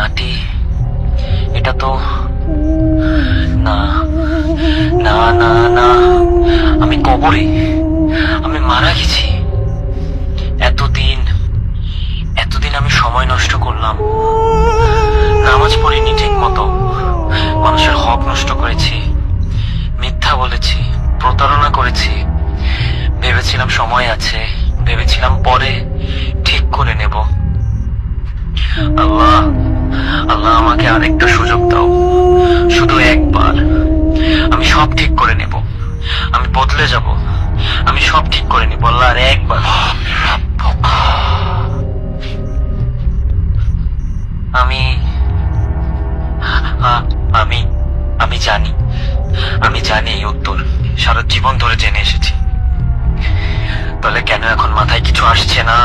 মাটি, এটা তো না, না না না, আমি কবরে, আমি মারা গেছি। এতদিন এতদিন আমি সময় নষ্ট করলাম, নামাজ পড়িনি ঠিক মতো, মানুষের হক নষ্ট করেছি, মিথ্যা বলেছি, প্রতারণা করেছি। ভেবেছিলাম সময় আছে, ভেবেছিলাম পরে ঠিক করে নেব। আল্লাহ, আল্লাহ আমাকে আরেকটা সুযোগ দাও, শুধু একবার। আমি সব ঠিক করে নেব, আমি বদলে যাব, আমি সব ঠিক করে নেব আল্লাহ, আর একবার। আমি আমি আমি জানি, আমি জানি এই উত্তর, সারা জীবন ধরে জেনে এসেছি। তাহলে কেন এখন মাথায় কিছু আসছে না?